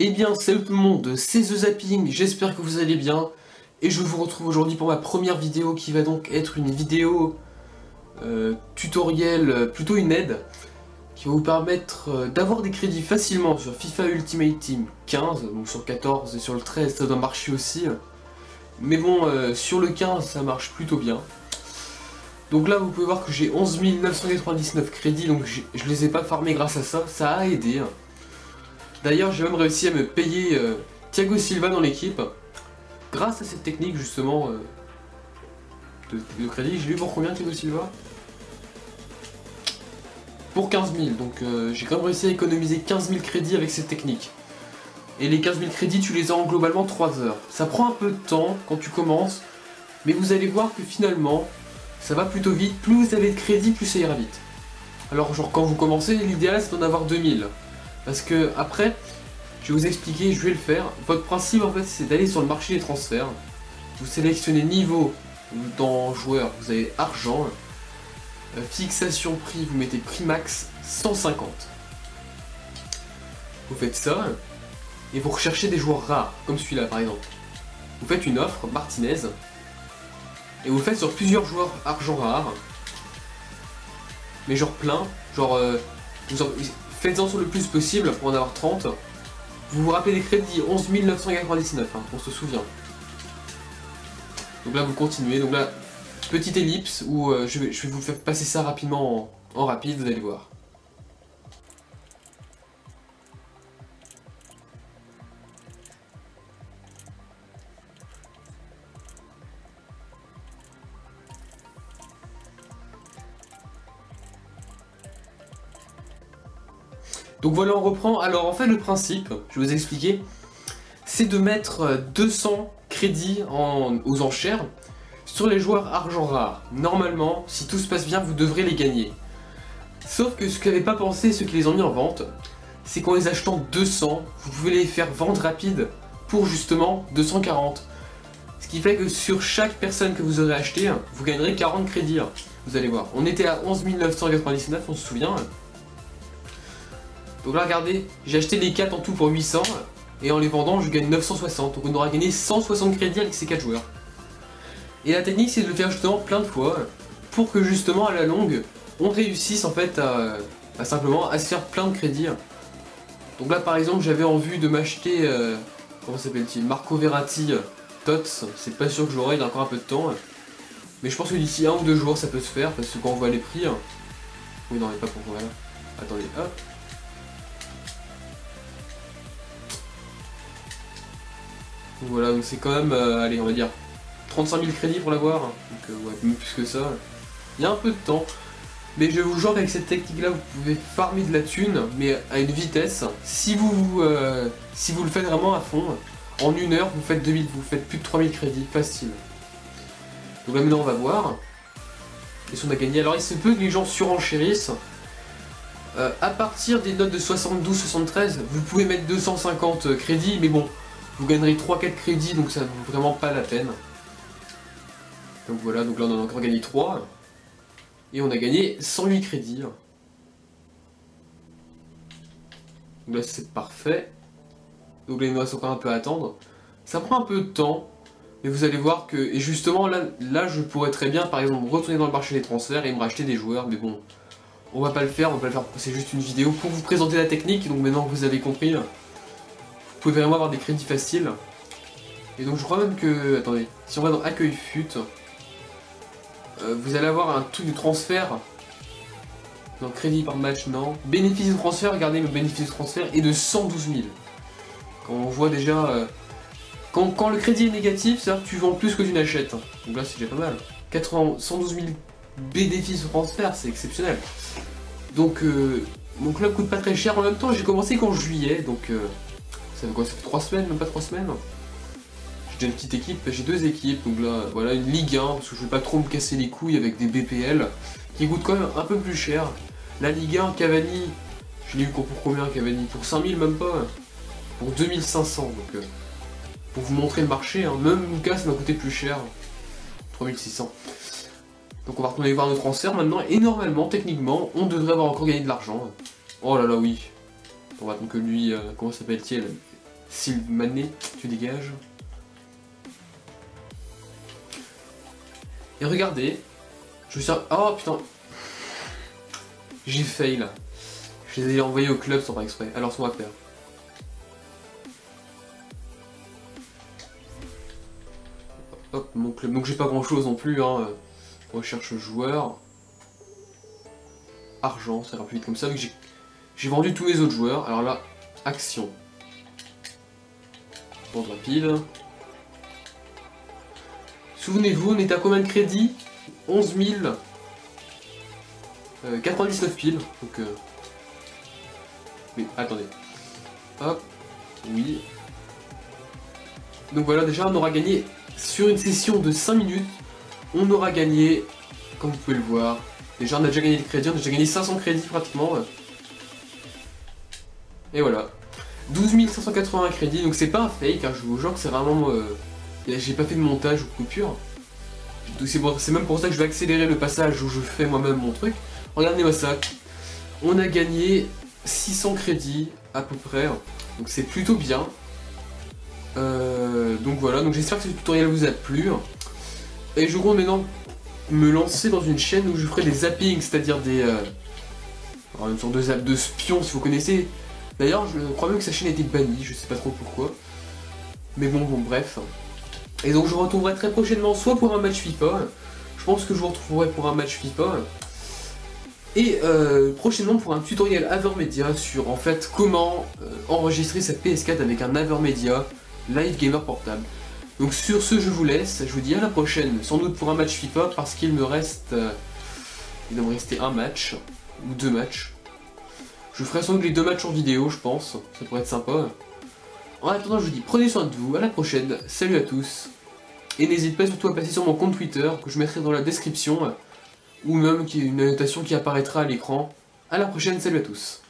Eh bien, salut tout le monde, c'est The Zapping, j'espère que vous allez bien. Et je vous retrouve aujourd'hui pour ma première vidéo qui va donc être une vidéo tutoriel, plutôt une aide, qui va vous permettre d'avoir des crédits facilement sur FIFA Ultimate Team 15, donc sur le 14 et sur le 13 ça doit marcher aussi. Mais bon, sur le 15 ça marche plutôt bien. Donc là vous pouvez voir que j'ai 11 999 crédits, donc je les ai pas farmés grâce à ça, ça a aidé. D'ailleurs j'ai même réussi à me payer Thiago Silva dans l'équipe, grâce à cette technique justement de crédit. J'ai eu pour combien Thiago Silva? Pour 15 000, donc j'ai quand même réussi à économiser 15 000 crédits avec cette technique. Et les 15 000 crédits tu les as en globalement 3 heures. Ça prend un peu de temps quand tu commences, mais vous allez voir que finalement ça va plutôt vite. Plus vous avez de crédits, plus ça ira vite. Alors genre quand vous commencez, l'idéal c'est d'en avoir 2000. Parce que après, je vais vous expliquer, je vais le faire. Votre principe en fait c'est d'aller sur le marché des transferts. Vous sélectionnez niveau dans joueur, vous avez argent. Fixation prix, vous mettez prix max 150. Vous faites ça et vous recherchez des joueurs rares, comme celui-là par exemple. Vous faites une offre, Martinez, et vous le faites sur plusieurs joueurs argent rares. Mais genre plein, genre faites-en sur le plus possible pour en avoir 30. Vous vous rappelez des crédits, 11 999, hein, on se souvient. Donc là vous continuez, donc là, petite ellipse où je vais vous faire passer ça rapidement en rapide, vous allez voir. Donc voilà, on reprend. Alors en fait le principe, je vais vous expliquer, c'est de mettre 200 crédits aux enchères sur les joueurs argent rare. Normalement, si tout se passe bien, vous devrez les gagner. Sauf que ce qu'avaient pas pensé ceux qui les ont mis en vente, c'est qu'en les achetant 200, vous pouvez les faire vendre rapide pour justement 240. Ce qui fait que sur chaque personne que vous aurez acheté, vous gagnerez 40 crédits. Vous allez voir. On était à 11 999, on se souvient. Donc là regardez, j'ai acheté les 4 en tout pour 800 et en les vendant je gagne 960, donc on aura gagné 160 crédits avec ces 4 joueurs. Et la technique c'est de le faire justement plein de fois pour que justement à la longue on réussisse en fait à simplement à se faire plein de crédits. Donc là par exemple j'avais en vue de m'acheter, comment s'appelle-t-il, Marco Verratti Tots, c'est pas sûr que j'aurai, il y a encore un peu de temps. Mais je pense que d'ici 1 ou 2 jours ça peut se faire parce que quand on voit les prix... Oui non mais pas pour voilà. Attendez, hop. Voilà, donc c'est quand même, allez, on va dire 35 000 crédits pour l'avoir, donc ouais, même plus que ça. Il y a un peu de temps, mais je vous jure qu'avec cette technique-là, vous pouvez farmer de la thune, mais à une vitesse. Si vous le faites vraiment à fond, en 1 heure, vous faites plus de 3000 crédits, facile. Donc là maintenant, on va voir. Et si on a gagné, alors il se peut que les gens surenchérissent. À partir des notes de 72-73, vous pouvez mettre 250 crédits, mais bon. Vous gagnerez 3-4 crédits, donc ça ne vaut vraiment pas la peine. Donc voilà, donc là on en a encore gagné 3. Et on a gagné 108 crédits. Donc là c'est parfait. Donc là il nous reste encore un peu à attendre. Ça prend un peu de temps, mais vous allez voir que... Et justement là je pourrais très bien par exemple retourner dans le marché des transferts et me racheter des joueurs, mais bon... On va pas le faire, c'est juste une vidéo pour vous présenter la technique, donc maintenant que vous avez compris... Vous pouvez vraiment avoir des crédits faciles. Et donc je crois même que... Attendez, si on va dans Accueil FUT, vous allez avoir un truc de transfert. Non, crédit par match, non. Bénéfice de transfert, regardez, le bénéfice de transfert est de 112 000. Quand on voit déjà... Quand le crédit est négatif, c'est-à-dire que tu vends plus que tu n'achètes. Donc là c'est déjà pas mal. 112 000 bénéfices de transfert, c'est exceptionnel. Donc mon club coûte pas très cher. En même temps j'ai commencé qu'en juillet, donc... Ça fait quoi? Ça fait 3 semaines, même pas 3 semaines. J'ai déjà une petite équipe, j'ai 2 équipes, donc là, voilà, une Ligue 1, parce que je veux pas trop me casser les couilles avec des BPL, qui coûtent quand même un peu plus cher. La Ligue 1, Cavani, je l'ai eu pour combien Cavani? Pour 5000 même pas, pour 2500, donc pour vous montrer le marché, hein. Même Lucas ça m'a coûté plus cher, 3600. Donc on va retourner voir nos transferts maintenant, et normalement, techniquement, on devrait avoir encore gagné de l'argent. Oh là là, oui. On va donc que lui, comment s'appelle-t-il? Sylvané, tu dégages. Et regardez, je me suis... Oh putain, j'ai fail. Je les ai envoyés au club sans faire exprès. Alors ce qu'on va faire. Hop, mon club. Donc j'ai pas grand chose non plus, hein. Recherche joueur. Argent, ça ira plus vite comme ça, vu que j'ai vendu tous mes autres joueurs. Alors là, action. Vente rapide. Souvenez-vous, on était à combien de crédits? 11 000. 99 piles. Donc, mais attendez. Hop. Oui. Donc voilà, déjà on aura gagné sur une session de 5 minutes. On aura gagné, comme vous pouvez le voir. Déjà on a déjà gagné des crédits, on a déjà gagné 500 crédits pratiquement. Et voilà. 12 581 crédits, donc c'est pas un fake, hein, je vous jure que c'est vraiment... j'ai pas fait de montage ou de coupure. C'est même pour ça que je vais accélérer le passage où je fais moi-même mon truc. Regardez-moi ça. On a gagné 600 crédits à peu près, donc c'est plutôt bien. Donc voilà, donc j'espère que ce tutoriel vous a plu. Et je compte maintenant me lancer dans une chaîne où je ferai des zappings, c'est-à-dire des... une sorte de zap de spion si vous connaissez. D'ailleurs, je crois même que sa chaîne a été bannie, je sais pas trop pourquoi. Mais bon, bref. Et donc je vous retrouverai très prochainement, soit pour un match FIFA, je pense que je vous retrouverai pour un match FIFA, et prochainement pour un tutoriel Avermedia sur en fait comment enregistrer sa PS4 avec un Avermedia Live Gamer portable. Donc sur ce, je vous laisse, je vous dis à la prochaine, sans doute pour un match FIFA, parce qu'il me reste... il doit me rester un match, ou 2 matchs. Je ferai sans doute les 2 matchs en vidéo, je pense, ça pourrait être sympa. En attendant, je vous dis prenez soin de vous, à la prochaine, salut à tous. Et n'hésitez pas surtout à passer sur mon compte Twitter, que je mettrai dans la description, ou même une annotation qui apparaîtra à l'écran. A la prochaine, salut à tous.